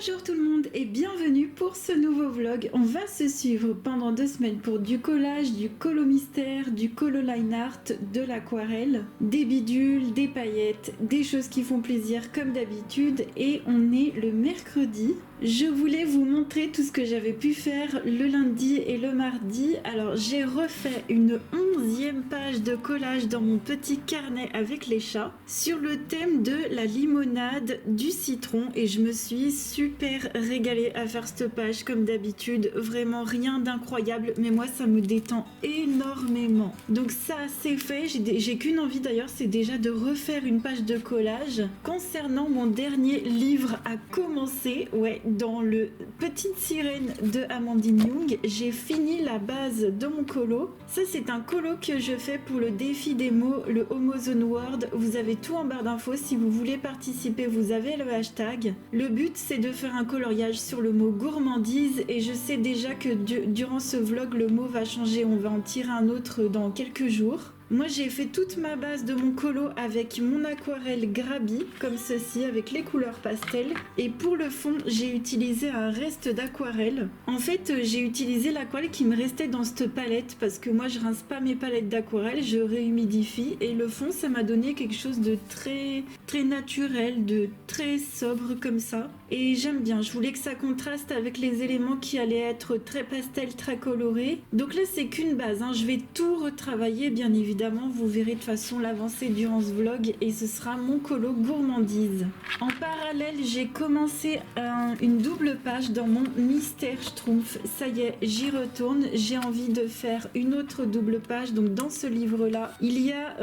Bonjour tout le monde et bienvenue pour ce nouveau vlog. On va se suivre pendant 2 semaines pour du collage, du colo mystère, du colo line art, de l'aquarelle, des bidules, des paillettes, des choses qui font plaisir comme d'habitude et on est le mercredi. Je voulais vous montrer tout ce que j'avais pu faire le lundi et le mardi. Alors j'ai refait une 11e page de collage dans mon petit carnet avec les chats sur le thème de la limonade du citron et je me suis super régalée à faire cette page comme d'habitude. Vraiment rien d'incroyable mais moi ça me détend énormément. Donc ça c'est fait, j'ai qu'une envie d'ailleurs, c'est déjà de refaire une page de collage. Concernant mon dernier livre à commencer, ouais, dans le Petite Sirène de Amandine Young, j'ai fini la base de mon colo. Ça c'est un colo que je fais pour le défi des mots, le Homozone World. Vous avez tout en barre d'infos, si vous voulez participer vous avez le hashtag. Le but c'est de faire un coloriage sur le mot gourmandise et je sais déjà que durant ce vlog le mot va changer, on va en tirer un autre dans quelques jours. Moi j'ai fait toute ma base de mon colo avec mon aquarelle Grabi, comme ceci, avec les couleurs pastel. Et pour le fond, j'ai utilisé un reste d'aquarelle. En fait, j'ai utilisé l'aquarelle qui me restait dans cette palette, parce que moi je rince pas mes palettes d'aquarelle, je réhumidifie. Et le fond, ça m'a donné quelque chose de très naturel, de très sobre comme ça. Et j'aime bien, je voulais que ça contraste avec les éléments qui allaient être très pastel, très colorés. Donc là c'est qu'une base, hein. Je vais tout retravailler bien évidemment. Vous verrez de toute façon l'avancée durant ce vlog et ce sera mon colo gourmandise. En parallèle, j'ai commencé une double page dans mon mystère Schtroumpf. Ça y est, j'y retourne. J'ai envie de faire une autre double page. Donc dans ce livre-là, il y a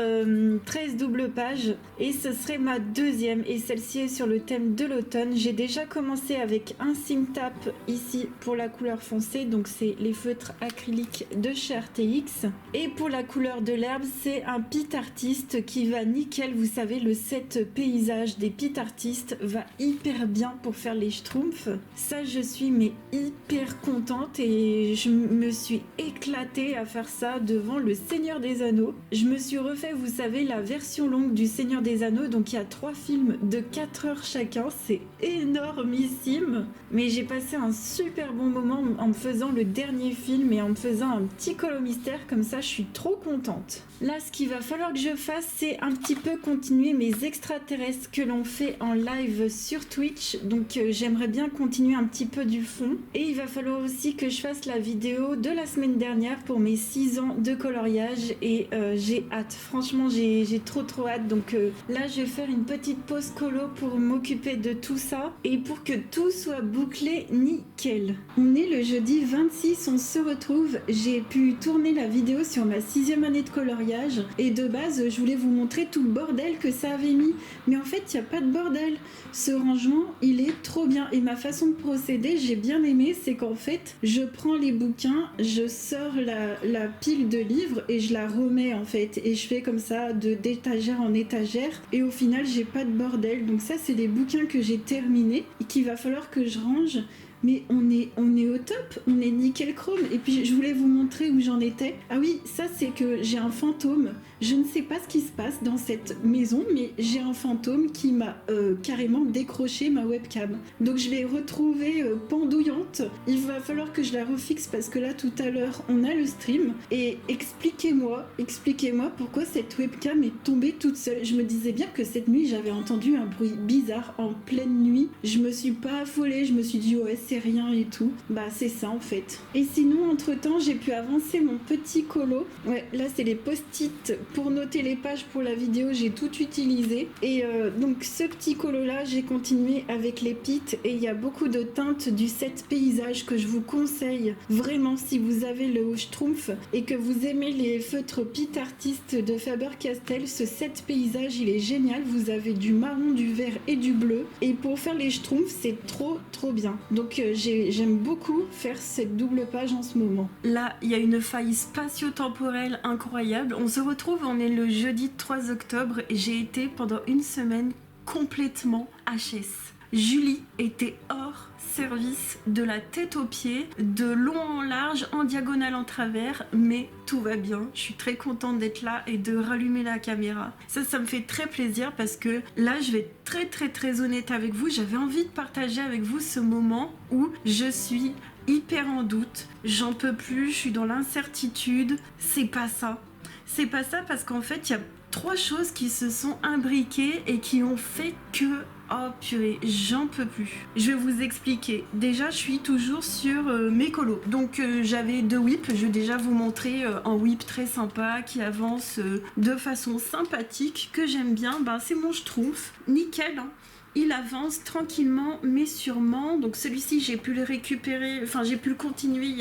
13 doubles pages et ce serait ma deuxième. Et celle-ci est sur le thème de l'automne. J'ai déjà commencé avec un Simtap ici pour la couleur foncée. Donc c'est les feutres acryliques de chez RTX. Et pour la couleur de l'herbe, c'est un pit artiste qui va nickel. Vous savez, le set paysage des pit artistes va hyper bien pour faire les schtroumpfs. Ça, je suis mais hyper contente et je me suis éclatée à faire ça devant le Seigneur des Anneaux. Je me suis refait, vous savez, la version longue du Seigneur des Anneaux. Donc il y a 3 films de 4 heures chacun. C'est énormissime. Mais j'ai passé un super bon moment en me faisant le dernier film et en me faisant un petit colo mystère. Comme ça, je suis trop contente. Là, ce qu'il va falloir que je fasse, c'est un petit peu continuer mes extraterrestres que l'on fait en live sur Twitch. Donc, j'aimerais bien continuer un petit peu du fond. Et il va falloir aussi que je fasse la vidéo de la semaine dernière pour mes 6 ans de coloriage. Et j'ai hâte. Franchement, j'ai trop hâte. Donc là, je vais faire une petite pause colo pour m'occuper de tout ça. Et pour que tout soit bouclé nickel. On est le jeudi 26, on se retrouve. J'ai pu tourner la vidéo sur ma 6e année de coloriage. Et de base, je voulais vous montrer tout le bordel que ça avait mis. Mais en fait, il n'y a pas de bordel. Ce rangement, il est trop bien. Et ma façon de procéder, j'ai bien aimé, c'est qu'en fait, je prends les bouquins, je sors la pile de livres et je la remets en fait. Et je fais comme ça d'étagère en étagère. Et au final, j'ai pas de bordel. Donc ça, c'est des bouquins que j'ai terminés et qu'il va falloir que je range. Mais on est au top, on est nickel chrome. Et puis je voulais vous montrer où j'en étais. Ah oui, ça c'est que j'ai un fantôme. Je ne sais pas ce qui se passe dans cette maison, mais j'ai un fantôme qui m'a carrément décroché ma webcam. Donc je l'ai retrouvée pendouillante. Il va falloir que je la refixe parce que là tout à l'heure on a le stream. Et expliquez-moi pourquoi cette webcam est tombée toute seule. Je me disais bien que cette nuit j'avais entendu un bruit bizarre en pleine nuit. Je me suis pas affolée, je me suis dit ouais c'est rien et tout. Bah c'est ça en fait. Et sinon entre temps j'ai pu avancer mon petit colo. Ouais là c'est les post-it pour noter les pages pour la vidéo, j'ai tout utilisé. Et donc ce petit colo là j'ai continué avec les pits et il y a beaucoup de teintes du set paysage que je vous conseille vraiment si vous avez le Schtroumpf et que vous aimez les feutres pit artistes de Faber-Castell. Ce set paysage il est génial, vous avez du marron, du vert et du bleu et pour faire les Schtroumpfs c'est trop bien. Donc j'aime beaucoup faire cette double page en ce moment. Là, il y a une faille spatio-temporelle incroyable. On se retrouve, on est le jeudi 3 octobre et j'ai été pendant une semaine complètement HS. Julie était hors service de la tête aux pieds, de long en large, en diagonale en travers, mais tout va bien. Je suis très contente d'être là et de rallumer la caméra. Ça me fait très plaisir parce que là, je vais être très très très honnête avec vous. J'avais envie de partager avec vous ce moment où je suis hyper en doute, j'en peux plus, je suis dans l'incertitude. C'est pas ça. C'est pas ça parce qu'en fait, il y a 3 choses qui se sont imbriquées et qui ont fait que... Oh purée, j'en peux plus. Je vais vous expliquer. Déjà, je suis toujours sur mes colos. Donc j'avais 2 whips. Je vais déjà vous montrer un whip très sympa qui avance de façon sympathique, que j'aime bien. Ben, c'est mon Schtroumpf. Nickel, hein. Il avance tranquillement mais sûrement. Donc celui-ci, j'ai pu le récupérer, enfin j'ai pu le continuer il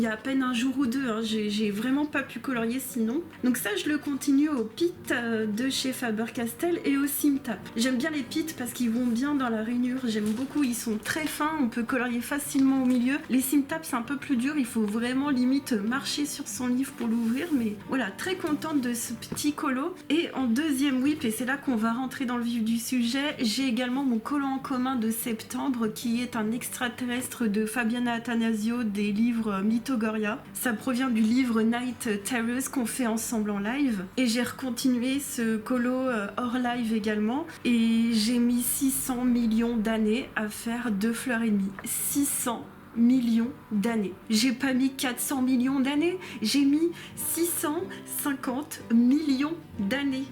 y a à peine un jour ou 2, hein. J'ai vraiment pas pu colorier sinon. Donc ça, je le continue au Pit de chez Faber-Castell et au Simtap. J'aime bien les Pit parce qu'ils vont bien dans la rainure, j'aime beaucoup, ils sont très fins, on peut colorier facilement au milieu. Les Simtap, c'est un peu plus dur, il faut vraiment limite marcher sur son livre pour l'ouvrir, mais voilà, très contente de ce petit colo. Et en deuxième whip, et c'est là qu'on va rentrer dans le vif du sujet, j'ai également mon colo en commun de septembre qui est un extraterrestre de Fabiana Attanasio des livres Mythogoria. Ça provient du livre Night Terrors qu'on fait ensemble en live et j'ai recontinué ce colo hors live également et j'ai mis 600 millions d'années à faire 2 fleurs et demie. 600 millions d'années. J'ai pas mis 400 millions d'années, j'ai mis 650 millions d'années.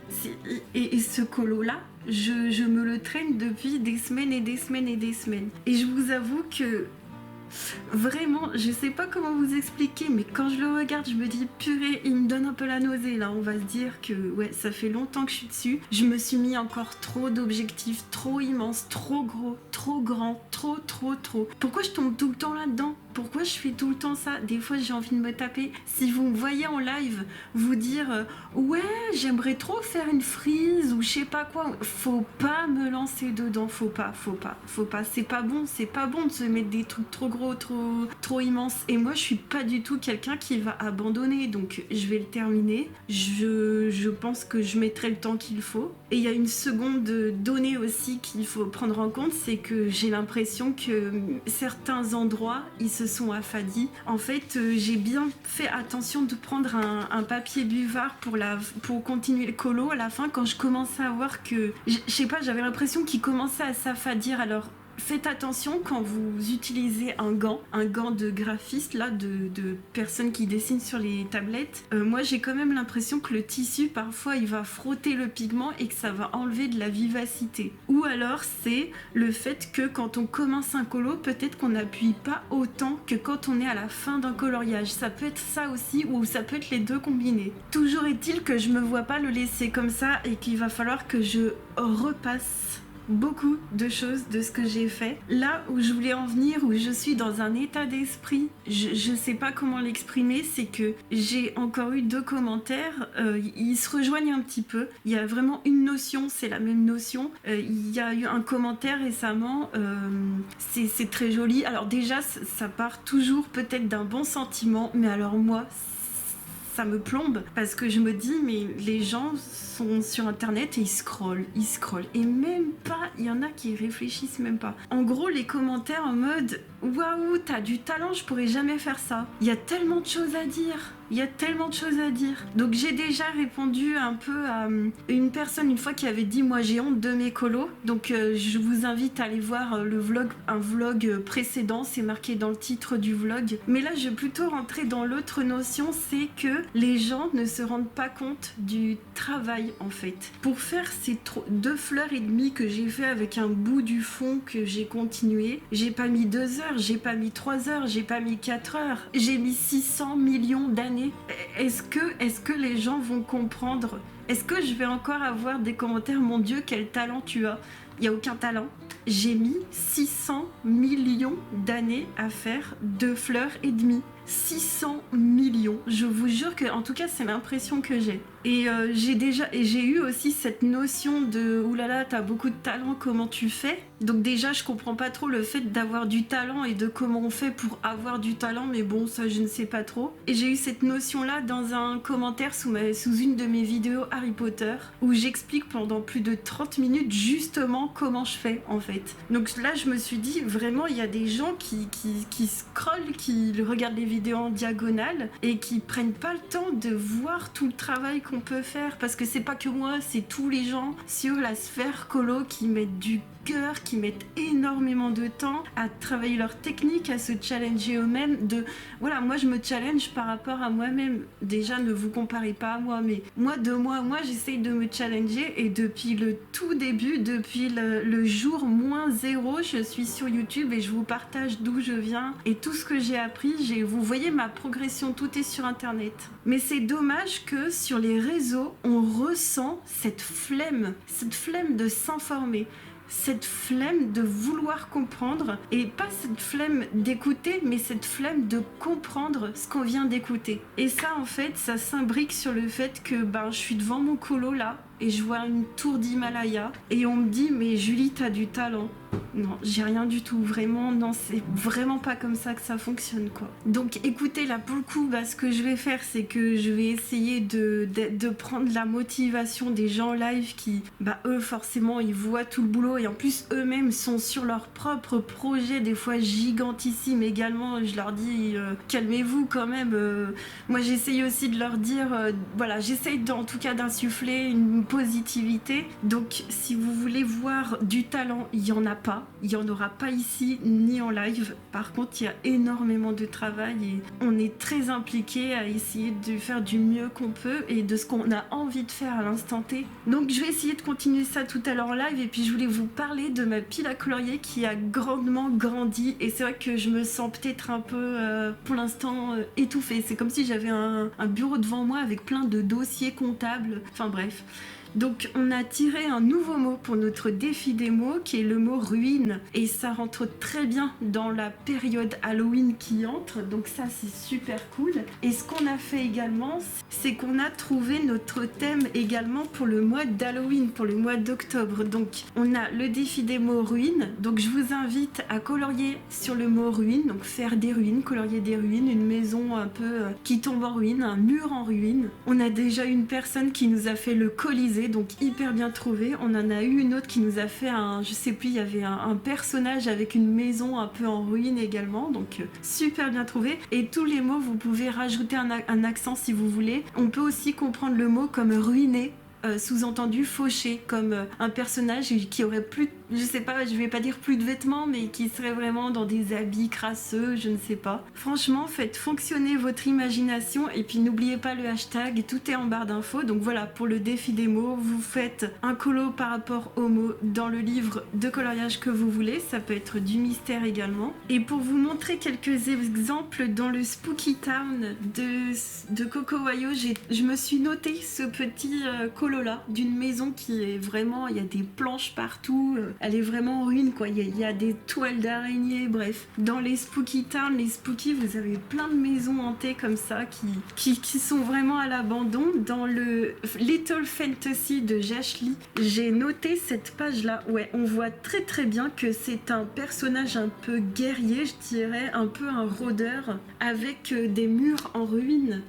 Et ce colo-là, je me le traîne depuis des semaines et des semaines et des semaines. Et je vous avoue que vraiment, je sais pas comment vous expliquer, mais quand je le regarde, je me dis purée, il me donne un peu la nausée là. On va se dire que ouais, ça fait longtemps que je suis dessus. Je me suis mis encore trop d'objectifs, trop immenses, trop gros, trop grands, trop. Pourquoi je tombe tout le temps là-dedans? Pourquoi je fais tout le temps ça? Des fois, j'ai envie de me taper. Si vous me voyez en live, vous dire ouais, j'aimerais trop faire une frise ou je sais pas quoi. Faut pas me lancer dedans, faut pas. C'est pas bon de se mettre des trucs trop gros, trop immenses. Et moi, je suis pas du tout quelqu'un qui va abandonner, donc je vais le terminer. Je pense que je mettrai le temps qu'il faut. Et il y a une seconde donnée aussi qu'il faut prendre en compte, c'est que j'ai l'impression que certains endroits, ils se sont affadis. En fait, j'ai bien fait attention de prendre un papier buvard pour continuer le colo à la fin quand je commençais à voir que, je sais pas, j'avais l'impression qu'il commençait à s'affadir. Alors faites attention quand vous utilisez un gant de graphiste, là, de personnes qui dessinent sur les tablettes. Moi, j'ai quand même l'impression que le tissu, parfois, il va frotter le pigment et que ça va enlever de la vivacité. Ou alors, c'est le fait que quand on commence un colo, peut-être qu'on n'appuie pas autant que quand on est à la fin d'un coloriage. Ça peut être ça aussi, ou ça peut être les deux combinés. Toujours est-il que je me vois pas le laisser comme ça et qu'il va falloir que je repasse beaucoup de choses de ce que j'ai fait. Là où je voulais en venir, où je suis dans un état d'esprit, je sais pas comment l'exprimer, c'est que j'ai encore eu 2 commentaires, ils se rejoignent un petit peu. Il y a vraiment une notion, c'est la même notion. Il y a eu un commentaire récemment, c'est très joli. Alors déjà, ça part toujours peut-être d'un bon sentiment, mais alors moi, ça me plombe parce que je me dis mais les gens sont sur internet et ils scrollent et même pas, il y en a qui réfléchissent même pas. En gros, les commentaires en mode waouh, t'as du talent, je pourrais jamais faire ça. Il y a tellement de choses à dire. Donc j'ai déjà répondu un peu à une personne une fois qui avait dit moi j'ai honte de mes colos. Donc je vous invite à aller voir un vlog précédent, c'est marqué dans le titre du vlog. Mais là je vais plutôt rentrer dans l'autre notion, c'est que les gens ne se rendent pas compte du travail en fait. Pour faire ces 2 fleurs et demie que j'ai fait avec un bout du fond que j'ai continué, j'ai pas mis 2 heures, j'ai pas mis 3 heures, j'ai pas mis 4 heures, j'ai mis 600 millions d'années. Est-ce que les gens vont comprendre? Est-ce que je vais encore avoir des commentaires, mon Dieu, quel talent tu as? Il n'y a aucun talent. J'ai mis 600 millions d'années à faire 2 fleurs et demie. 600 millions. Je vous jure que, en tout cas, c'est l'impression que j'ai. Et j'ai eu aussi cette notion de oulala, t'as beaucoup de talent, comment tu fais? Donc déjà, je comprends pas trop le fait d'avoir du talent et de comment on fait pour avoir du talent, mais bon, ça je ne sais pas trop. Et j'ai eu cette notion-là dans un commentaire sous une de mes vidéos Harry Potter, où j'explique pendant plus de 30 minutes justement comment je fais en fait. Donc là, je me suis dit, vraiment, il y a des gens qui scrollent, qui regardent les vidéos en diagonale et qui prennent pas le temps de voir tout le travail qu'on peut faire, parce que c'est pas que moi, c'est tous les gens sur la sphère colo qui mettent du cœur, qui mettent énormément de temps à travailler leur technique, à se challenger eux-mêmes. Voilà, moi je me challenge par rapport à moi-même. Déjà, ne vous comparez pas à moi, mais moi j'essaye de me challenger, et depuis le tout début, depuis le jour -0, je suis sur YouTube et je vous partage d'où je viens et tout ce que j'ai appris. Vous voyez ma progression, tout est sur internet. Mais c'est dommage que sur les réseaux, on ressent cette flemme de s'informer, cette flemme de vouloir comprendre, et pas cette flemme d'écouter, mais cette flemme de comprendre ce qu'on vient d'écouter. Et ça, en fait, ça s'imbrique sur le fait que je suis devant mon colo là, et je vois une tour d'Himalaya, et on me dit, mais Julie, t'as du talent. Non, j'ai rien du tout, vraiment, non, c'est vraiment pas comme ça que ça fonctionne, quoi. Donc écoutez, là, pour le coup, ce que je vais faire, c'est que je vais essayer de prendre la motivation des gens live qui, eux, forcément, ils voient tout le boulot, et en plus, eux-mêmes sont sur leur propre projet, des fois gigantissime également. Je leur dis, calmez-vous quand même. Moi, j'essaye aussi de leur dire, voilà, j'essaye en tout cas d'insuffler une positivité. Donc, si vous voulez voir du talent, il y en a pas, il y en aura pas ici ni en live. Par contre, il y a énormément de travail et on est très impliqué à essayer de faire du mieux qu'on peut et de ce qu'on a envie de faire à l'instant T. Donc je vais essayer de continuer ça tout à l'heure en live, et puis je voulais vous parler de ma pile à colorier qui a grandement grandi, et c'est vrai que je me sens peut-être un peu pour l'instant étouffée. C'est comme si j'avais un bureau devant moi avec plein de dossiers comptables, enfin bref. Donc on a tiré un nouveau mot pour notre défi des mots, qui est le mot ruine, et ça rentre très bien dans la période Halloween qui entre, donc ça c'est super cool. Et ce qu'on a fait également, c'est qu'on a trouvé notre thème également pour le mois d'Halloween, pour le mois d'octobre. Donc on a le défi des mots ruines, donc je vous invite à colorier sur le mot ruine, donc faire des ruines, colorier des ruines, une maison un peu qui tombe en ruine, un mur en ruine. On a déjà une personne qui nous a fait le Colisée, donc hyper bien trouvé. On en a eu une autre qui nous a fait je sais plus, il y avait un personnage avec une maison un peu en ruine également, donc super bien trouvé. Et tous les mots, vous pouvez rajouter un accent si vous voulez. On peut aussi comprendre le mot comme ruiné, sous-entendu fauché, comme un personnage qui aurait plus, je sais pas, je vais pas dire plus de vêtements, mais qui serait vraiment dans des habits crasseux, je ne sais pas. Franchement, faites fonctionner votre imagination, et puis n'oubliez pas le hashtag, tout est en barre d'infos. Donc voilà, pour le défi des mots, vous faites un colo par rapport aux mots dans le livre de coloriage que vous voulez, ça peut être du mystère également. Et pour vous montrer quelques exemples, dans le Spooky Town de Coco Wayo, je me suis noté ce petit colo là, d'une maison qui est vraiment, il y a des planches partout, elle est vraiment en ruine quoi, il y a des toiles d'araignées, bref. Dans les Spooky Town, les Spooky, vous avez plein de maisons hantées comme ça qui sont vraiment à l'abandon. Dans le Little Fantasy de Jashly, j'ai noté cette page là, ouais, on voit très très bien que c'est un personnage un peu guerrier, je dirais, un peu un rôdeur, avec des murs en ruine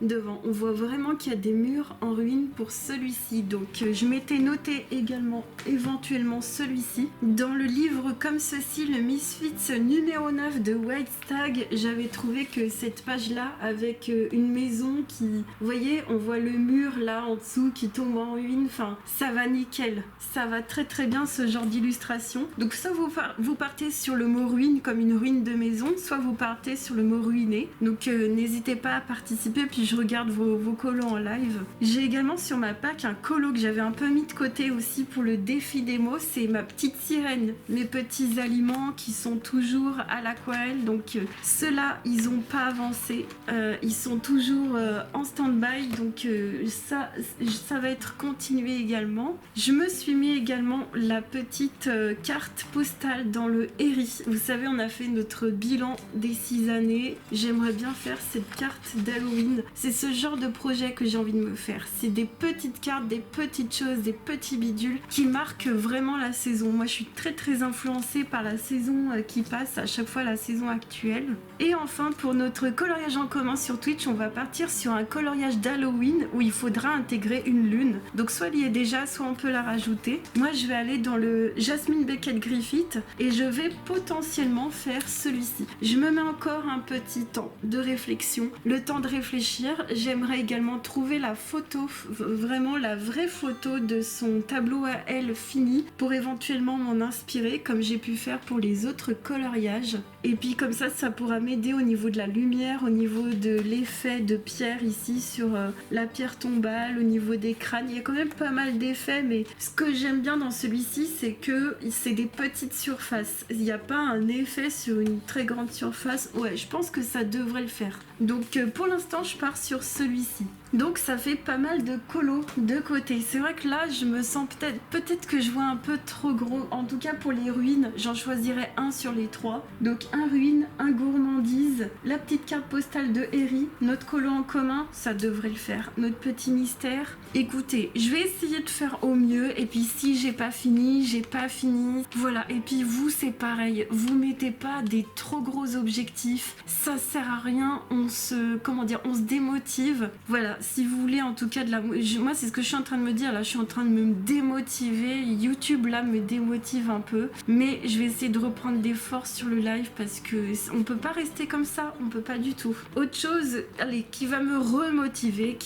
devant. On voit vraiment qu'il y a des murs en ruine pour celui-ci. Donc je m'étais noté également éventuellement celui-ci. Dans le livre comme ceci, le Misfits numéro 9 de White Stag, j'avais trouvé que cette page-là, avec une maison qui... Vous voyez, on voit le mur là en dessous qui tombe en ruine. Enfin, ça va nickel. Ça va très très bien ce genre d'illustration. Donc soit vous partez sur le mot ruine comme une ruine de maison, soit vous partez sur le mot ruiné. Donc n'hésitez pas à participer. Puis je regarde vos colos en live. J'ai également sur ma pack un colo que j'avais un peu mis de côté aussi pour le défi des mots, c'est ma petite sirène, mes petits aliments qui sont toujours à l'aquarelle, donc ceux-là ils ont pas avancé, ils sont toujours en stand-by, donc ça va être continué également. Je me suis mis également la petite carte postale dans le Eri. Vous savez, on a fait notre bilan des 6 années. J'aimerais bien faire cette carte d'Halloween. C'est ce genre de projet que j'ai envie de me faire. C'est des petites cartes, des petites choses, des petits bidules qui marquent vraiment la saison. Moi, je suis très très influencée par la saison qui passe, à chaque fois la saison actuelle. Et enfin, pour notre coloriage en commun sur Twitch, on va partir sur un coloriage d'Halloween où il faudra intégrer une lune. Donc soit il y est déjà, soit on peut la rajouter. Moi, je vais aller dans le Jasmine Beckett Griffith et je vais potentiellement faire celui-ci. Je me mets encore un petit temps de réflexion, le temps de réfléchir. J'aimerais également trouver la photo, vraiment la vraie photo de son tableau à elle fini pour éventuellement m'en inspirer comme j'ai pu faire pour les autres coloriages. Et puis comme ça pourra m'aider au niveau de la lumière, au niveau de l'effet de pierre ici sur la pierre tombale, au niveau des crânes. Il y a quand même pas mal d'effets, mais ce que j'aime bien dans celui-ci, c'est que c'est des petites surfaces. Il n'y a pas un effet sur une très grande surface. Ouais, je pense que ça devrait le faire. Donc pour l'instant, je pars sur celui-ci. Donc ça fait pas mal de colos de côté. C'est vrai que là, je me sens peut-être que je vois un peu trop gros. En tout cas pour les ruines, j'en choisirais un sur les 3. Donc un ruine, un gourmandise, la petite carte postale de Eri, notre colo en commun, ça devrait le faire. Notre petit mystère. Écoutez, je vais essayer de faire au mieux. Et puis si j'ai pas fini, j'ai pas fini. Voilà. Et puis vous, c'est pareil. Vous mettez pas des trop gros objectifs. Ça sert à rien. On se démotive. Voilà. Si vous voulez en tout cas moi c'est ce que je suis en train de me dire là, je suis en train de me démotiver. YouTube là me démotive un peu, mais je vais essayer de reprendre des forces sur le live parce que on peut pas rester comme ça, on peut pas du tout. Autre chose, allez, qui va me remotiver,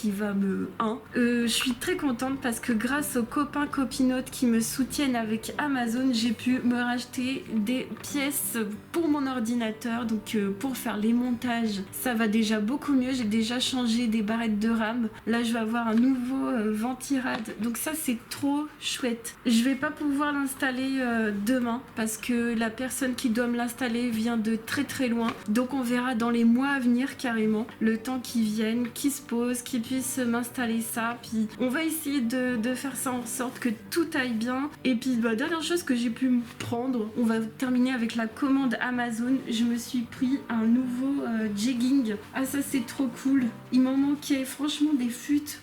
je suis très contente parce que grâce aux copains copinotes qui me soutiennent avec Amazon, j'ai pu me racheter des pièces pour mon ordinateur, donc pour faire les montages, ça va déjà beaucoup mieux. J'ai déjà changé des barrettes de RAM. Là, je vais avoir un nouveau ventirad. Donc ça, c'est trop chouette. Je vais pas pouvoir l'installer demain parce que la personne qui doit me l'installer vient de très très loin. Donc on verra dans les mois à venir carrément. Le temps qu'ils viennent, qu'ils se posent, qu'ils puissent m'installer ça. Puis on va essayer de faire ça en sorte que tout aille bien. Et puis, dernière chose que j'ai pu me prendre, on va terminer avec la commande Amazon. Je me suis pris un nouveau jegging. Ah, ça, c'est trop cool. Il m'en manquait franchement des futs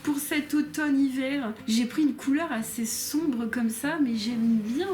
pour cet automne-hiver. J'ai pris une couleur assez sombre comme ça, mais j'aime bien.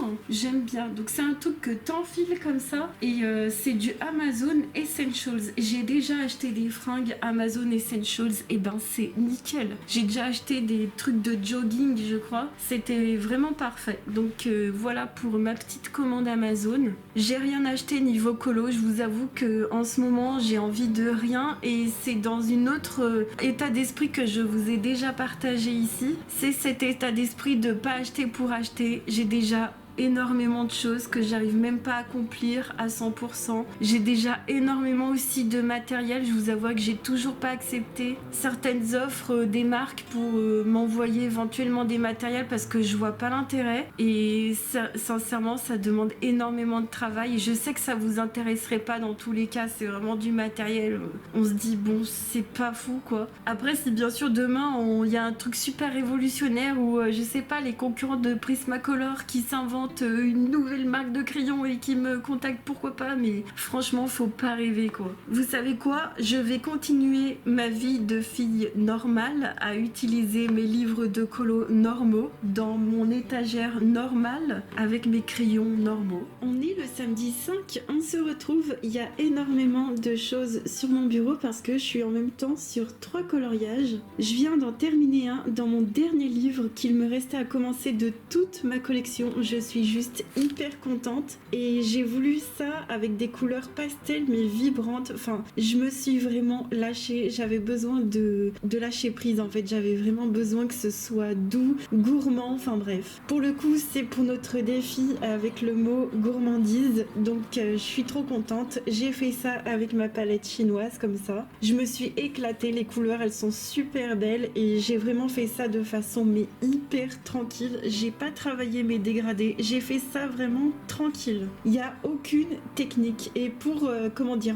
Donc c'est un truc que t'enfiles comme ça et c'est du Amazon Essentials. J'ai déjà acheté des fringues Amazon Essentials et c'est nickel. J'ai déjà acheté des trucs de jogging, je crois. C'était vraiment parfait. Donc voilà pour ma petite commande Amazon. J'ai rien acheté niveau colo. Je vous avoue que en ce moment j'ai envie de rien et c'est dans une autre état d'esprit que je vous ai déjà partagé ici. C'est cet état d'esprit de pas acheter pour acheter. J'ai déjà énormément de choses que j'arrive même pas à accomplir à 100%. J'ai déjà énormément aussi de matériel. Je vous avoue que j'ai toujours pas accepté certaines offres des marques pour m'envoyer éventuellement des matériels parce que je vois pas l'intérêt et sincèrement ça demande énormément de travail et je sais que ça vous intéresserait pas dans tous les cas. C'est vraiment du matériel. On se dit bon, c'est pas fou quoi. Après si bien sûr demain il y a un truc super révolutionnaire où je sais pas, les concurrents de Prismacolor qui s'inventent une nouvelle marque de crayons et qui me contactent, pourquoi pas, mais franchement faut pas rêver quoi. Vous savez quoi, je vais continuer ma vie de fille normale à utiliser mes livres de colo normaux dans mon étagère normale avec mes crayons normaux. On est le samedi 5, on se retrouve, il y a énormément de choses sur mon bureau parce que je suis en même temps sur 3 coloriages. Je viens d'en terminer un dans mon dernier livre qu'il me restait à commencer de toute ma collection. Je suis juste hyper contente et j'ai voulu ça avec des couleurs pastel mais vibrantes. Enfin, je me suis vraiment lâchée, j'avais besoin de lâcher prise en fait, j'avais vraiment besoin que ce soit doux, gourmand, enfin bref. Pour le coup, c'est pour notre défi avec le mot gourmandise, donc je suis trop contente. J'ai fait ça avec ma palette chinoise comme ça. Je me suis éclatée, les couleurs elles sont super belles et j'ai vraiment fait ça de façon mais hyper tranquille. J'ai pas travaillé mes dégradés, j'ai fait ça vraiment tranquille. Il n'y a aucune technique et pour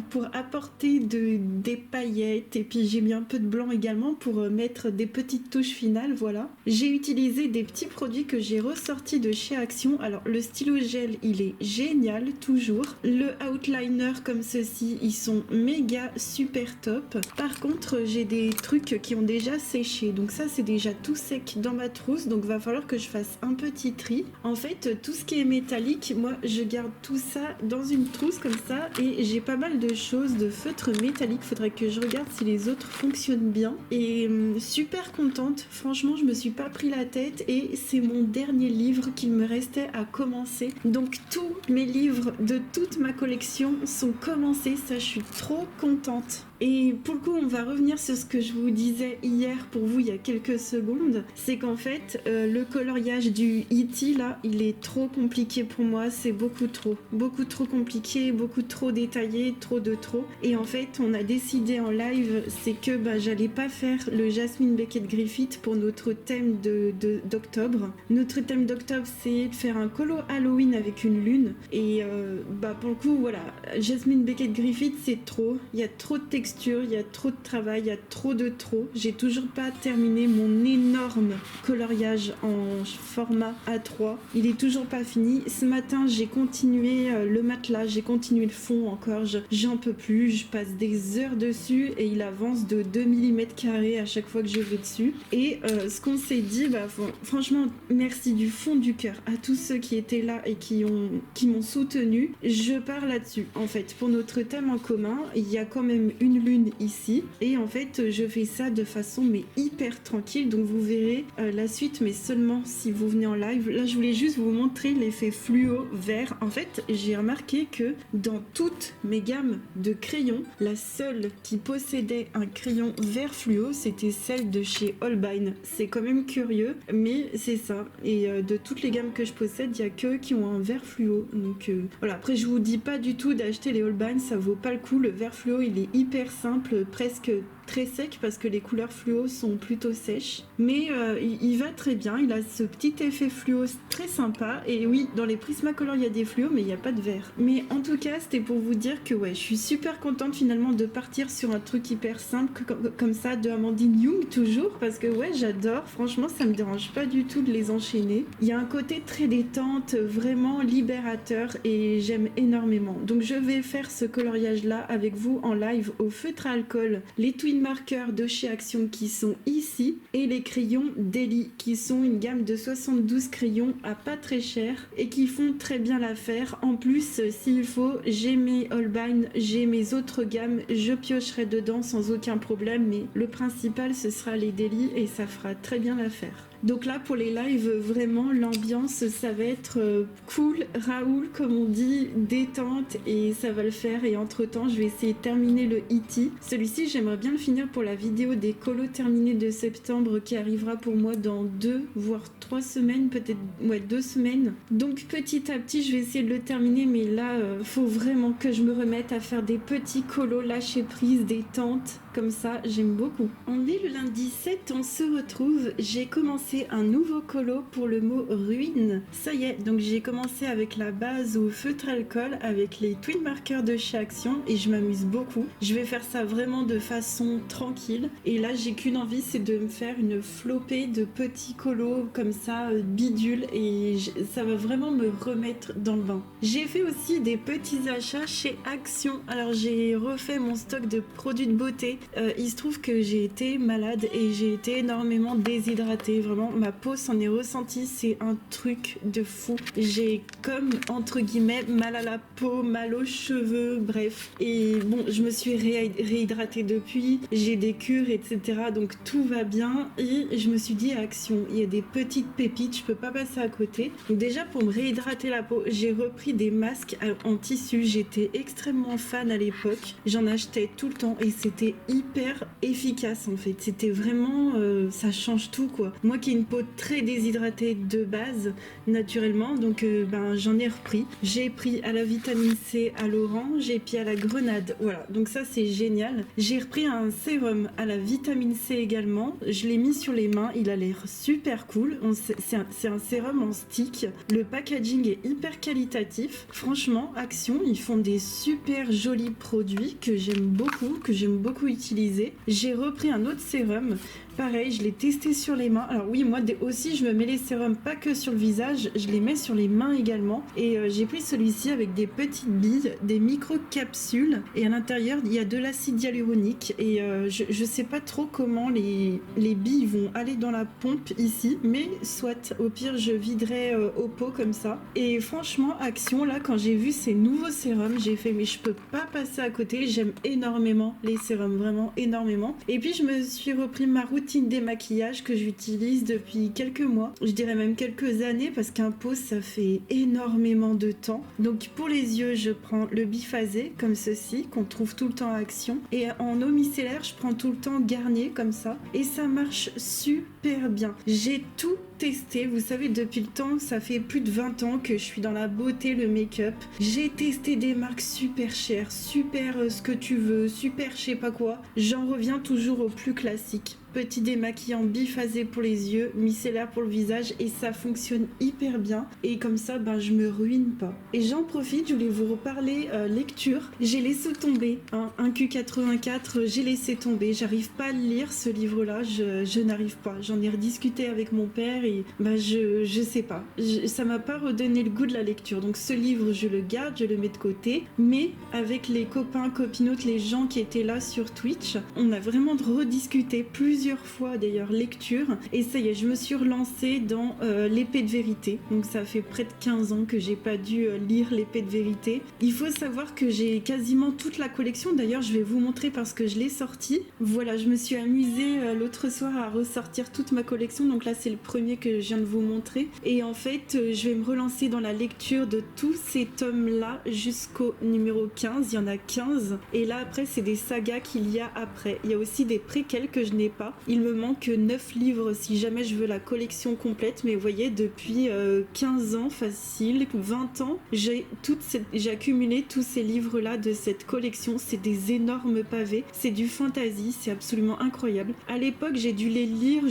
pour apporter des paillettes et puis j'ai mis un peu de blanc également pour mettre des petites touches finales, voilà. J'ai utilisé des petits produits que j'ai ressortis de chez Action. Alors le stylo gel il est génial toujours. Le outliner comme ceci ils sont méga super top. Par contre j'ai des trucs qui ont déjà séché donc ça c'est déjà tout sec dans ma trousse donc va falloir que je fasse un petit tri. En fait tout ce qui est métallique moi je garde tout ça dans une trousse comme ça et j'ai pas mal de choses de feutre métallique, faudrait que je regarde si les autres fonctionnent bien et super contente, franchement je me suis pas pris la tête et c'est mon dernier livre qu'il me restait à commencer donc tous mes livres de toute ma collection sont commencés, ça je suis trop contente. Et pour le coup, on va revenir sur ce que je vous disais hier pour vous il y a quelques secondes. C'est qu'en fait, le coloriage du E.T. là, il est trop compliqué pour moi. C'est beaucoup trop compliqué, beaucoup trop détaillé, trop de trop. Et en fait, on a décidé en live, c'est que j'allais pas faire le Jasmine Beckett Griffith pour notre thème d'octobre. Notre thème d'octobre, c'est de faire un colo Halloween avec une lune. Et pour le coup, voilà, Jasmine Beckett Griffith, c'est trop. Il y a trop de textures. Il y a trop de travail, il y a trop de trop. J'ai toujours pas terminé mon énorme coloriage en format A3. Il est toujours pas fini. Ce matin, j'ai continué le matelas, j'ai continué le fond encore. J'en peux plus. Je passe des heures dessus et il avance de 2 mm à chaque fois que je vais dessus. Et ce qu'on s'est dit, franchement, merci du fond du cœur à tous ceux qui étaient là et qui m'ont soutenu. Je pars là-dessus. En fait, pour notre thème en commun, il y a quand même une lune ici et en fait je fais ça de façon mais hyper tranquille donc vous verrez la suite mais seulement si vous venez en live. Là je voulais juste vous montrer l'effet fluo vert. En fait j'ai remarqué que dans toutes mes gammes de crayons la seule qui possédait un crayon vert fluo c'était celle de chez Holbein. C'est quand même curieux mais c'est ça et de toutes les gammes que je possède il y a que qui ont un vert fluo donc voilà. Après je vous dis pas du tout d'acheter les Holbein, ça vaut pas le coup. Le vert fluo il est hyper simple, presque très sec parce que les couleurs fluo sont plutôt sèches mais il va très bien, il a ce petit effet fluo très sympa et oui dans les Prismacolor il y a des fluos mais il n'y a pas de vert. Mais en tout cas c'était pour vous dire que ouais je suis super contente finalement de partir sur un truc hyper simple comme ça de Amandine Young toujours parce que ouais j'adore, franchement ça me dérange pas du tout de les enchaîner. Il y a un côté très détente, vraiment libérateur et j'aime énormément. Donc je vais faire ce coloriage là avec vous en live au feutre à alcool, les twin marqueurs de chez Action qui sont ici et les crayons Deli qui sont une gamme de 72 crayons à pas très cher et qui font très bien l'affaire. En plus s'il faut j'ai mes Holbein, j'ai mes autres gammes, je piocherai dedans sans aucun problème mais le principal ce sera les Deli et ça fera très bien l'affaire. Donc là pour les lives vraiment l'ambiance ça va être cool, Raoul comme on dit, détente et ça va le faire et entre temps je vais essayer de terminer le E.T. Celui-ci j'aimerais bien le finir pour la vidéo des colos terminés de septembre qui arrivera pour moi dans 2 voire 3 semaines, peut-être 2 semaines. Donc petit à petit je vais essayer de le terminer mais là faut vraiment que je me remette à faire des petits colos lâcher prise, détente comme ça j'aime beaucoup. On est le lundi 7, on se retrouve, j'ai commencé un nouveau colo pour le mot ruine. Ça y est, donc j'ai commencé avec la base au feutre alcool avec les twin marqueurs de chez Action et je m'amuse beaucoup. Je vais faire ça vraiment de façon tranquille et là j'ai qu'une envie c'est de me faire une flopée de petits colos comme ça bidule et ça va vraiment me remettre dans le bain. J'ai fait aussi des petits achats chez Action. Alors j'ai refait mon stock de produits de beauté il se trouve que j'ai été malade et j'ai été énormément déshydratée. Vraiment, ma peau s'en est ressentie. C'est un truc de fou. J'ai comme, entre guillemets, mal à la peau, mal aux cheveux, bref. Et bon, je me suis réhydratée depuis. J'ai des cures, etc. Donc tout va bien. Et je me suis dit, action, il y a des petites pépites, je peux pas passer à côté. Donc déjà, pour me réhydrater la peau, j'ai repris des masques en tissu. J'étais extrêmement fan à l'époque. J'en achetais tout le temps et c'était hyper efficace en fait. C'était vraiment, ça change tout quoi. Moi qui ai une peau très déshydratée de base, naturellement, donc j'en ai repris. J'ai pris à la vitamine C à l'orange et puis à la grenade. Voilà, donc ça c'est génial. J'ai repris un sérum à la vitamine C également. Je l'ai mis sur les mains, il a l'air super cool. C'est un sérum en stick. Le packaging est hyper qualitatif. Franchement, Action, ils font des super jolis produits que j'aime beaucoup utiliser. J'ai repris un autre sérum. Pareil, je l'ai testé sur les mains. Alors oui, moi aussi, je me mets les sérums pas que sur le visage, je les mets sur les mains également. Et j'ai pris celui-ci avec des petites billes, des micro-capsules. Et à l'intérieur, il y a de l'acide hyaluronique. Et je sais pas trop comment les billes vont aller dans la pompe ici. Mais soit, au pire, je viderai au pot comme ça. Et franchement, Action, là, quand j'ai vu ces nouveaux sérums, j'ai fait, mais je peux pas passer à côté. J'aime énormément les sérums, vraiment énormément. Et puis, je me suis repris ma routine démaquillage que j'utilise depuis quelques mois, je dirais même quelques années parce qu'un pot ça fait énormément de temps. Donc pour les yeux je prends le biphasé comme ceci qu'on trouve tout le temps à Action et en eau micellaire je prends tout le temps Garnier comme ça et ça marche super bien. J'ai tout testé, vous savez depuis le temps, ça fait plus de 20 ans que je suis dans la beauté, le make-up. J'ai testé des marques super chères, super ce que tu veux, super je sais pas quoi. J'en reviens toujours au plus classique. Petit démaquillant biphasé pour les yeux, micellaire pour le visage et ça fonctionne hyper bien et comme ça je me ruine pas. Et j'en profite, je voulais vous reparler lecture. J'ai laissé tomber un Q84, j'ai laissé tomber, j'arrive pas à le lire ce livre là, je n'arrive pas. J'en ai rediscuté avec mon père et je sais pas, ça m'a pas redonné le goût de la lecture. Donc ce livre je le garde, je le mets de côté, mais avec les copains, copinotes, les gens qui étaient là sur Twitch, on a vraiment rediscuté plusieurs fois d'ailleurs lecture et ça y est, je me suis relancée dans l'épée de vérité. Donc ça fait près de 15 ans que j'ai pas dû lire l'épée de vérité. Il faut savoir que j'ai quasiment toute la collection, d'ailleurs je vais vous montrer parce que je l'ai sortie. Voilà, je me suis amusée l'autre soir à ressortir toute ma collection, donc là c'est le premier que je viens de vous montrer et en fait je vais me relancer dans la lecture de tous ces tomes là jusqu'au numéro 15, il y en a 15 et là après c'est des sagas qu'il y a après. Il y a aussi des préquels que je n'ai pas. Il me manque 9 livres si jamais je veux la collection complète, mais vous voyez, depuis 15 ans facile, 20 ans, j'ai accumulé tous ces livres-là de cette collection. C'est des énormes pavés, c'est du fantasy, c'est absolument incroyable. À l'époque, j'ai dû les lire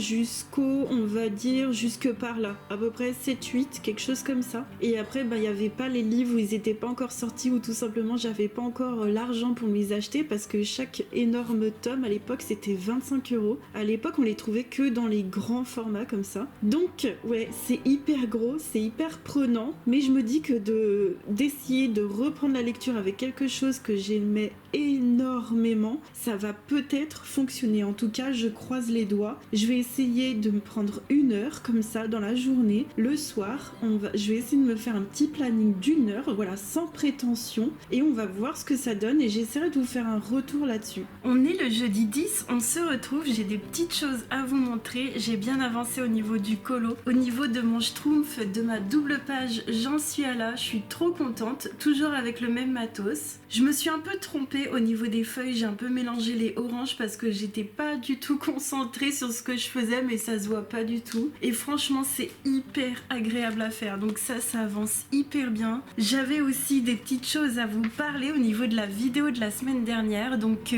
on va dire, jusque par là, à peu près 7-8, quelque chose comme ça. Et après, il n'y avait pas les livres où ils n'étaient pas encore sortis ou tout simplement, j'avais pas encore l'argent pour me les acheter parce que chaque énorme tome, à l'époque, c'était 25€. À l'époque, on les trouvait que dans les grands formats comme ça. Donc, ouais, c'est hyper gros, c'est hyper prenant, mais je me dis que d'essayer de reprendre la lecture avec quelque chose que j'aimais énormément, ça va peut-être fonctionner. En tout cas, je croise les doigts. Je vais essayer de me prendre 1 heure comme ça dans la journée, le soir. Je vais essayer de me faire un petit planning d'1 heure, voilà, sans prétention, et on va voir ce que ça donne et j'essaierai de vous faire un retour là-dessus. On est le jeudi 10, on se retrouve, j'ai des petites choses à vous montrer. J'ai bien avancé au niveau du colo, au niveau de mon schtroumpf, de ma double page, j'en suis à là, je suis trop contente, toujours avec le même matos. Je me suis un peu trompée au niveau des feuilles, j'ai un peu mélangé les oranges parce que j'étais pas du tout concentrée sur ce que je faisais, mais ça se voit pas du tout. Et franchement, c'est hyper agréable à faire, donc ça avance hyper bien. J'avais aussi des petites choses à vous parler au niveau de la vidéo de la semaine dernière, donc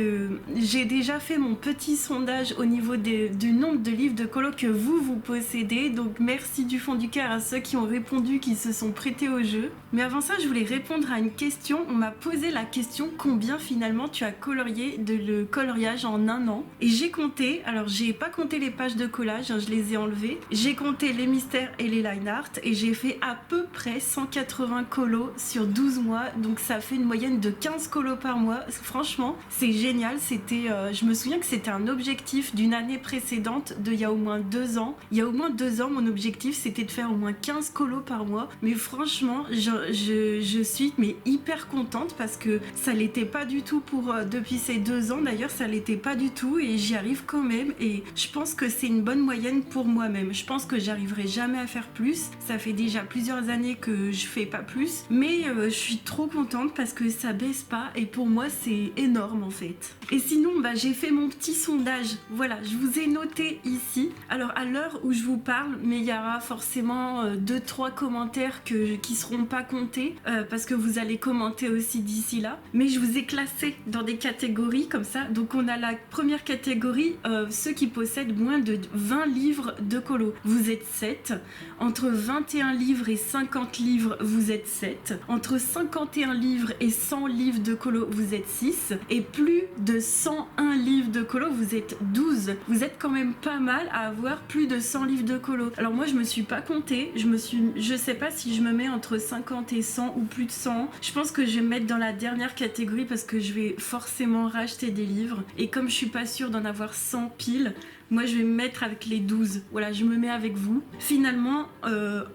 j'ai déjà fait mon petit sondage au niveau du nombre de livres de colo que vous possédez, donc merci du fond du cœur à ceux qui ont répondu, qui se sont prêtés au jeu. Mais avant ça, je voulais répondre à une question. On m'a posé la question: combien finalement tu as colorier le coloriage en un an. Et j'ai compté, alors j'ai pas compté les pages de collage, hein, je les ai enlevées. J'ai compté les mystères et les line art et j'ai fait à peu près 180 colos sur 12 mois. Donc ça fait une moyenne de 15 colos par mois. Franchement, c'est génial. Je me souviens que c'était un objectif d'une année précédente, il y a au moins 2 ans. Il y a au moins 2 ans, mon objectif c'était de faire au moins 15 colos par mois. Mais franchement, je suis hyper contente parce que ça l'était pas du tout depuis ces 2 ans. D'ailleurs, ça l'était pas du tout et j'y arrive quand même. Et je pense que c'est une bonne moyenne pour moi-même. Je pense que j'arriverai jamais à faire plus. Ça fait déjà plusieurs années que je fais pas plus. Mais je suis trop contente parce que ça baisse pas et pour moi c'est énorme en fait. Et sinon, j'ai fait mon petit sondage. Voilà, je vous ai noté ici. Alors à l'heure où je vous parle, mais il y aura forcément 2-3 commentaires qui seront pas comptés parce que vous allez commenter aussi d'ici là. Mais je vous ai classé dans des catégories comme ça. Donc on a la première catégorie, ceux qui possèdent moins de 20 livres de colo. Vous êtes 7. Entre 21 livres et 50 livres, vous êtes 7. Entre 51 livres et 100 livres de colo, vous êtes 6. Et plus de 101 livres de colo, vous êtes 12. Vous êtes quand même pas mal à avoir plus de 100 livres de colo. Alors moi, je me suis pas comptée. Je sais pas si je me mets entre 50 et 100 ou plus de 100. Je pense que je vais me mettre dans la dernière catégorie parce que je vais forcément racheter des livres. Et comme je suis pas sûre d'en avoir 100 piles, moi je vais me mettre avec les 12. Voilà, je me mets avec vous. Finalement,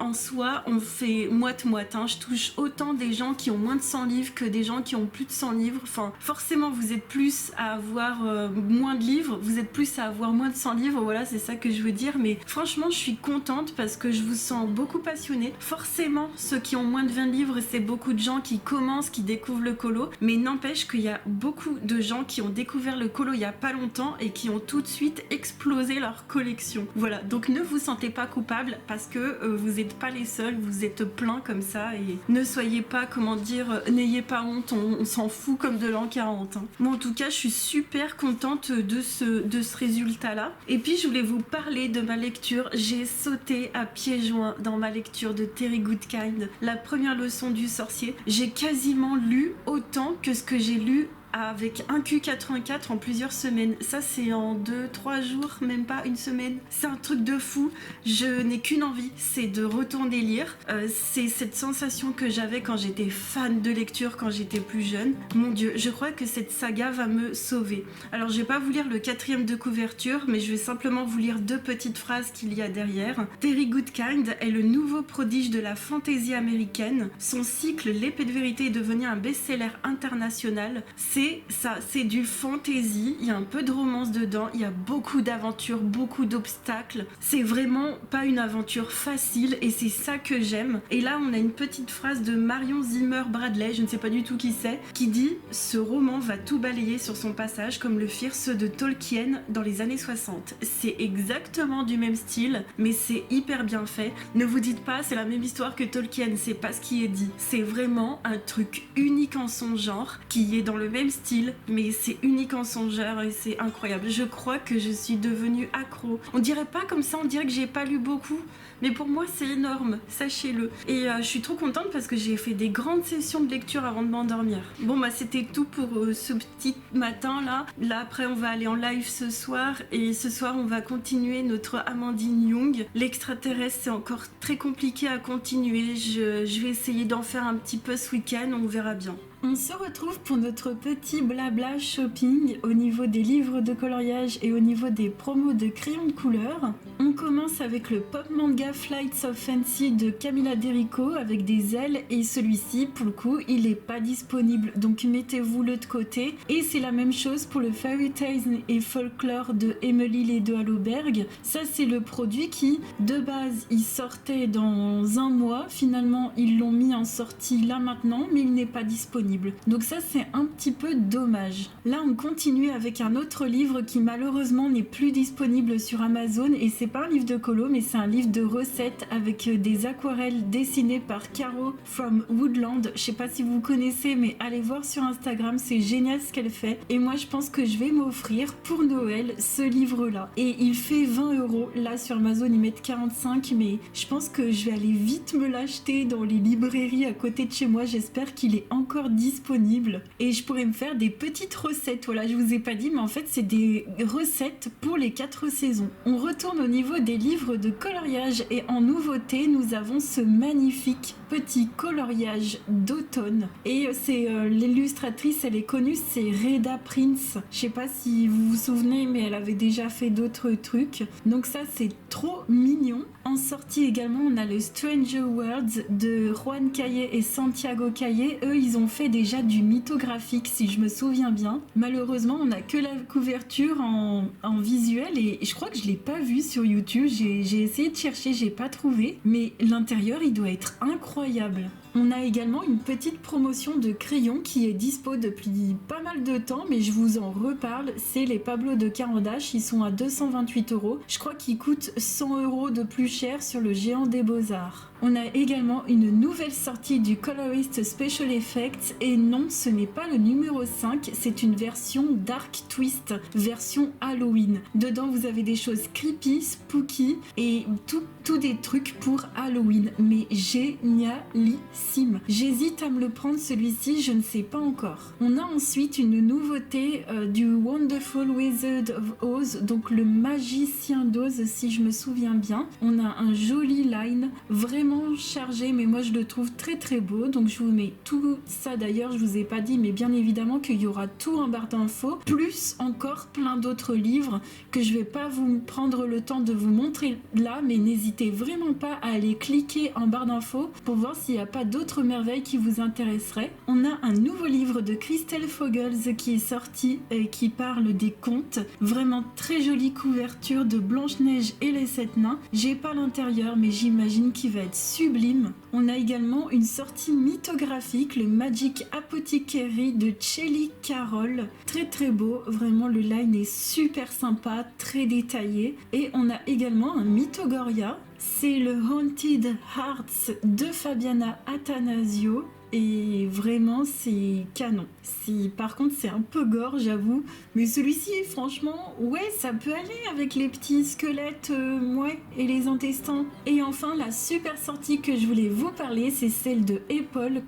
en soi, on fait moite-moite. Hein. Je touche autant des gens qui ont moins de 100 livres que des gens qui ont plus de 100 livres. Enfin, forcément, vous êtes plus à avoir moins de livres. Vous êtes plus à avoir moins de 100 livres. Voilà, c'est ça que je veux dire. Mais franchement, je suis contente parce que je vous sens beaucoup passionné. Forcément, ceux qui ont moins de 20 livres, c'est beaucoup de gens qui commencent, qui découvrent le colo. Mais n'empêche qu'il y a beaucoup de gens qui ont découvert le colo il y a pas longtemps et qui ont tout de suite explosé leur collection. Voilà, donc ne vous sentez pas coupable parce que vous n'êtes pas les seuls, vous êtes plein comme ça et ne soyez pas, n'ayez pas honte, on s'en fout comme de l'an 40. Hein. Moi en tout cas, je suis super contente de ce résultat-là. Et puis je voulais vous parler de ma lecture. J'ai sauté à pieds joints dans ma lecture de Terry Goodkind, la première leçon du sorcier. J'ai quasiment lu autant que ce que j'ai lu avec un Q84 en plusieurs semaines. Ça c'est en 2-3 jours, même pas une semaine. C'est un truc de fou. Je n'ai qu'une envie, c'est de retourner lire. C'est cette sensation que j'avais quand j'étais fan de lecture, quand j'étais plus jeune. Mon Dieu, je crois que cette saga va me sauver. Alors je vais pas vous lire le 4e de couverture, mais je vais simplement vous lire 2 petites phrases qu'il y a derrière. Terry Goodkind est le nouveau prodige de la fantaisie américaine. Son cycle L'épée de vérité est devenu un best-seller international. C'est du fantasy, il y a un peu de romance dedans, il y a beaucoup d'aventures, beaucoup d'obstacles. C'est vraiment pas une aventure facile et c'est ça que j'aime. Et là, on a une petite phrase de Marion Zimmer Bradley, je ne sais pas du tout qui c'est, qui dit « Ce roman va tout balayer sur son passage comme le firent ceux de Tolkien dans les années 60. » C'est exactement du même style, mais c'est hyper bien fait. Ne vous dites pas, c'est la même histoire que Tolkien, c'est pas ce qui est dit. C'est vraiment un truc unique en son genre, qui est dans le même style, mais c'est unique en son genre et c'est incroyable. Je crois que je suis devenue accro. On dirait pas comme ça, on dirait que j'ai pas lu beaucoup, mais pour moi c'est énorme, sachez-le. Et je suis trop contente parce que j'ai fait des grandes sessions de lecture avant de m'endormir. Bon c'était tout pour ce petit matin là. Là après on va aller en live ce soir et ce soir on va continuer notre Amandine Young. L'extraterrestre c'est encore très compliqué à continuer. Je vais essayer d'en faire un petit peu ce week-end, on verra bien. On se retrouve pour notre petit blabla shopping au niveau des livres de coloriage et au niveau des promos de crayons de couleur. On commence avec le pop manga Flights of Fancy de Camilla Derico avec des ailes et celui-ci pour le coup il est pas disponible donc mettez-vous-le de côté. Et c'est la même chose pour le Fairy Tales et Folklore de Emily Ledo Alloberg. Ça c'est le produit qui de base il sortait dans un mois, finalement ils l'ont mis en sortie là maintenant mais il n'est pas disponible. Donc ça c'est un petit peu dommage. Là on continue avec un autre livre qui malheureusement n'est plus disponible sur Amazon et c'est pas un livre de colo mais c'est un livre de recettes avec des aquarelles dessinées par Caro from Woodland. Je sais pas si vous connaissez mais allez voir sur Instagram, c'est génial ce qu'elle fait et moi je pense que je vais m'offrir pour Noël ce livre là et il fait 20€. Là sur Amazon ils mettent 45 mais je pense que je vais aller vite me l'acheter dans les librairies à côté de chez moi. J'espère qu'il est encore disponible disponibles et je pourrais me faire des petites recettes. Voilà, je vous ai pas dit, mais en fait, c'est des recettes pour les 4 saisons. On retourne au niveau des livres de coloriage et en nouveauté, nous avons ce magnifique petit coloriage d'automne. Et c'est l'illustratrice, elle est connue, c'est Reda Prince. Je sais pas si vous vous souvenez, mais elle avait déjà fait d'autres trucs. Donc ça, c'est trop mignon. En sortie également, on a le Stranger Worlds de Juan Caillé et Santiago Caillé. Eux, ils ont fait déjà du mythographique, si je me souviens bien. Malheureusement, on n'a que la couverture en visuel et je crois que je l'ai pas vu sur YouTube. J'ai essayé de chercher, j'ai pas trouvé. Mais l'intérieur, il doit être incroyable. On a également une petite promotion de crayons qui est dispo depuis pas mal de temps, mais je vous en reparle. C'est les Pablo de Carandache, ils sont à 228 €. Je crois qu'ils coûtent 100 € de plus cher sur le géant des Beaux-Arts. On a également une nouvelle sortie du Colorist Special Effects et non, ce n'est pas le numéro 5, c'est une version Dark Twist, version Halloween. Dedans, vous avez des choses creepy, spooky et tout des trucs pour Halloween, mais génialissime. J'hésite à me le prendre celui-ci, je ne sais pas encore. On a ensuite une nouveauté du Wonderful Wizard of Oz, donc le magicien d'Oz si je me souviens bien. On a un joli line, vraiment chargé, mais moi je le trouve très très beau, donc je vous mets tout ça. D'ailleurs, je vous ai pas dit, mais bien évidemment qu'il y aura tout en barre d'infos, plus encore plein d'autres livres que je vais pas vous prendre le temps de vous montrer là, mais n'hésitez vraiment pas à aller cliquer en barre d'infos pour voir s'il n'y a pas d'autres merveilles qui vous intéresseraient. On a un nouveau livre de Christelle Fogels qui est sorti et qui parle des contes, vraiment très jolie couverture de Blanche-Neige et les 7 nains. J'ai pas l'intérieur, mais j'imagine qu'il va être sublime. On a également une sortie mythographique, le Magic Apothecary de Shelley Carroll. Très très beau, vraiment le line est super sympa, très détaillé. Et on a également un Mythogoria, c'est le Haunted Hearts de Fabiana Attanasio. Et vraiment c'est canon. Par contre c'est un peu gore, j'avoue, mais celui-ci franchement ouais, ça peut aller avec les petits squelettes et les intestins. Et enfin la super sortie que je voulais vous parler, c'est celle de Apple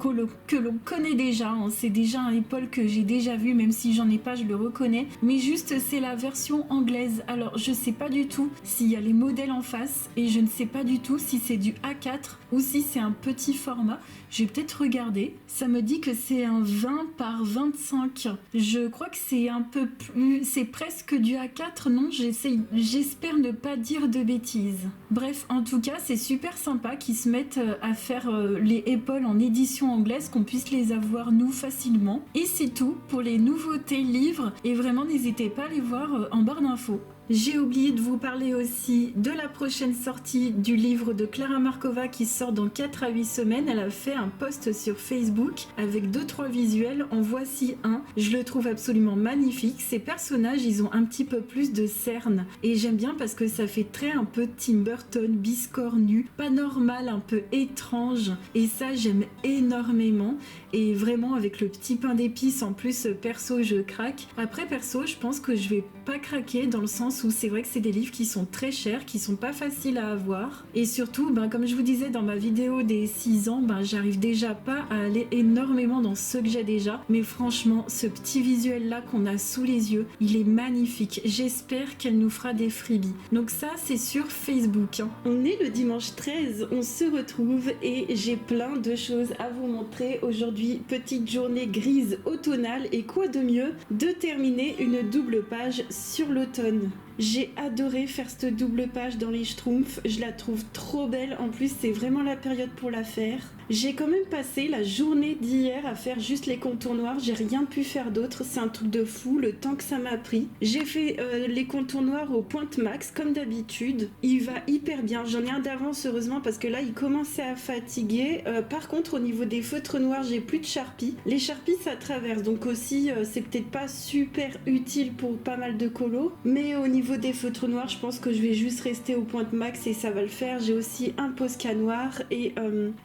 que l'on connaît déjà, hein. C'est déjà un Apple que j'ai déjà vu, même si j'en ai pas, je le reconnais, mais juste c'est la version anglaise. Alors je sais pas du tout s'il y a les modèles en face et je ne sais pas du tout si c'est du A4 ou si c'est un petit format. Je vais peut-être regarder. Ça me dit que c'est un 20 par 25. Je crois que c'est un peu plus... C'est presque du A4, non? J'espère ne pas dire de bêtises. Bref, en tout cas, c'est super sympa qu'ils se mettent à faire les Apple en édition anglaise, qu'on puisse les avoir nous facilement. Et c'est tout pour les nouveautés livres. Et vraiment, n'hésitez pas à les voir en barre d'infos. J'ai oublié de vous parler aussi de la prochaine sortie du livre de Clara Markova qui sort dans 4 à 8 semaines. Elle a fait un post sur Facebook avec 2-3 visuels. En voici un. Je le trouve absolument magnifique. Ces personnages, ils ont un petit peu plus de cernes. Et j'aime bien parce que ça fait très un peu Tim Burton, biscornu, pas normal, un peu étrange. Et ça, j'aime énormément. Et vraiment, avec le petit pain d'épices, en plus, perso, je craque. Après, perso, je pense que je vais pas craquer dans le sens où c'est vrai que c'est des livres qui sont très chers, qui sont pas faciles à avoir. Et surtout, comme je vous disais dans ma vidéo des 6 ans, j'arrive déjà pas à aller énormément dans ceux que j'ai déjà. Mais franchement, ce petit visuel-là qu'on a sous les yeux, il est magnifique. J'espère qu'elle nous fera des freebies. Donc ça, c'est sur Facebook, hein. On est le dimanche 13, on se retrouve et j'ai plein de choses à vous montrer aujourd'hui. Petite journée grise automnale et quoi de mieux de terminer une double page sur l'automne. J'ai adoré faire cette double page dans les Schtroumpfs, je la trouve trop belle, en plus c'est vraiment la période pour la faire. J'ai quand même passé la journée d'hier à faire juste les contours noirs, j'ai rien pu faire d'autre, c'est un truc de fou le temps que ça m'a pris. J'ai fait les contours noirs au pointe max comme d'habitude, il va hyper bien, j'en ai un d'avance heureusement parce que là il commençait à fatiguer. Par contre au niveau des feutres noirs j'ai plus de Sharpie, les Sharpies ça traverse donc aussi c'est peut-être pas super utile pour pas mal de colos, mais au niveau des feutres noirs je pense que je vais juste rester au pointe max et ça va le faire. J'ai aussi un Posca noir et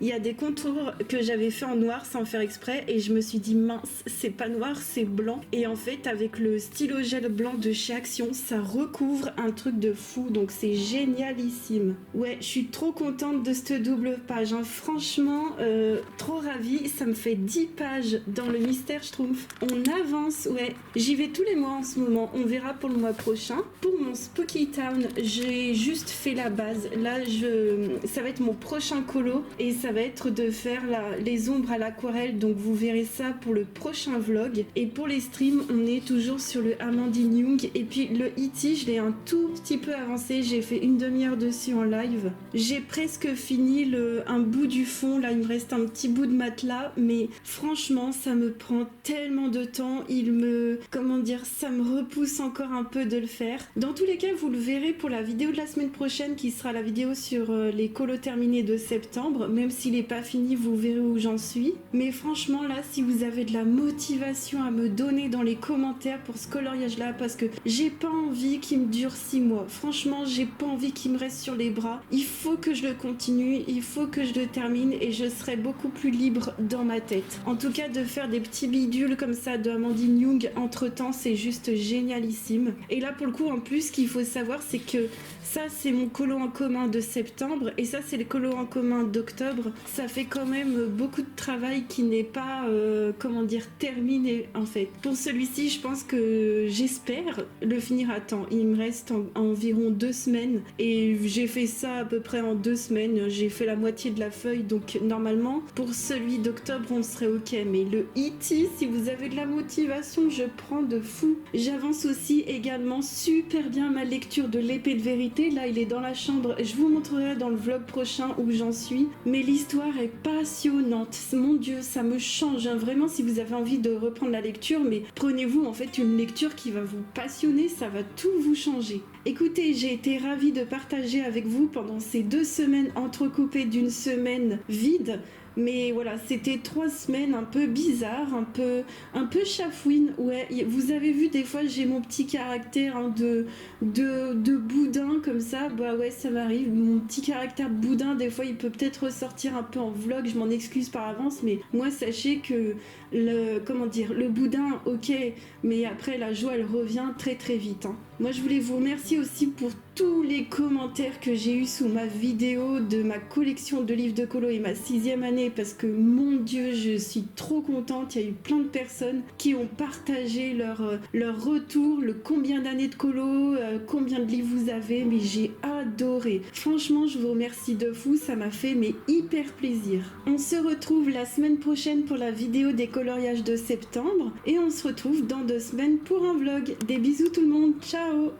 il y a des contours contour que j'avais fait en noir sans faire exprès et je me suis dit mince, c'est pas noir, c'est blanc. Et en fait, avec le stylo gel blanc de chez Action, ça recouvre un truc de fou, donc c'est génialissime. Ouais, je suis trop contente de cette double page, hein. Franchement, trop ravie. Ça me fait 10 pages dans le Mystère Schtroumpf. On avance, ouais. J'y vais tous les mois en ce moment. On verra pour le mois prochain. Pour mon Spooky Town, j'ai juste fait la base. Là, ça va être mon prochain colo et ça va être de faire les ombres à l'aquarelle. Donc vous verrez ça pour le prochain vlog. Et pour les streams, on est toujours sur le Amandine Young. Et puis le E.T., je l'ai un tout petit peu avancé. J'ai fait une demi-heure dessus en live. J'ai presque fini un bout du fond. Là, il me reste un petit bout de matelas. Mais franchement, ça me prend tellement de temps. Ça me repousse encore un peu de le faire. Dans tous les cas, vous le verrez pour la vidéo de la semaine prochaine qui sera la vidéo sur les colos terminés de septembre. Même s'il n'est pas fini, vous verrez où j'en suis. Mais franchement, là, si vous avez de la motivation à me donner dans les commentaires pour ce coloriage-là, parce que j'ai pas envie qu'il me dure 6 mois. Franchement, j'ai pas envie qu'il me reste sur les bras. Il faut que je le continue, il faut que je le termine et je serai beaucoup plus libre dans ma tête. En tout cas, de faire des petits bidules comme ça de Amandine Young entre temps, c'est juste génialissime. Et là, pour le coup, en plus, ce qu'il faut savoir, c'est que ça, c'est mon colo en commun de septembre et ça, c'est le colo en commun d'octobre. Ça fait quand même beaucoup de travail qui n'est pas, terminé en fait. Pour celui-ci, je pense que j'espère le finir à temps. Il me reste environ 2 semaines et j'ai fait ça à peu près en 2 semaines. J'ai fait la moitié de la feuille, donc normalement, pour celui d'octobre, on serait ok. Mais le E.T., si vous avez de la motivation, je prends de fou. J'avance aussi également super bien ma lecture de l'épée de vérité. Là, il est dans la chambre. Je vous montrerai dans le vlog prochain où j'en suis. Mais l'histoire est passionnante. Mon Dieu, ça me change. Hein. Vraiment, si vous avez envie de reprendre la lecture, mais prenez-vous en fait une lecture qui va vous passionner. Ça va tout vous changer. Écoutez, j'ai été ravie de partager avec vous pendant ces 2 semaines entrecoupées d'une semaine vide. Mais voilà, c'était 3 semaines un peu bizarres, un peu chafouine. Ouais, vous avez vu, des fois, j'ai mon petit caractère hein, de boudin comme ça. Bah ouais, ça m'arrive. Mon petit caractère boudin, des fois, il peut peut-être ressortir un peu en vlog. Je m'en excuse par avance, mais moi, sachez que le boudin, ok, mais après, la joie, elle revient très très vite. Hein. Moi, je voulais vous remercier aussi pour tous les commentaires que j'ai eu sous ma vidéo de ma collection de livres de colo et ma 6e année parce que mon Dieu, je suis trop contente. Il y a eu plein de personnes qui ont partagé leur retour, le combien d'années de colo, combien de livres vous avez, mais j'ai adoré. Franchement, je vous remercie de fou, ça m'a fait hyper plaisir. On se retrouve la semaine prochaine pour la vidéo des coloriages de septembre et on se retrouve dans 2 semaines pour un vlog. Des bisous tout le monde, ciao!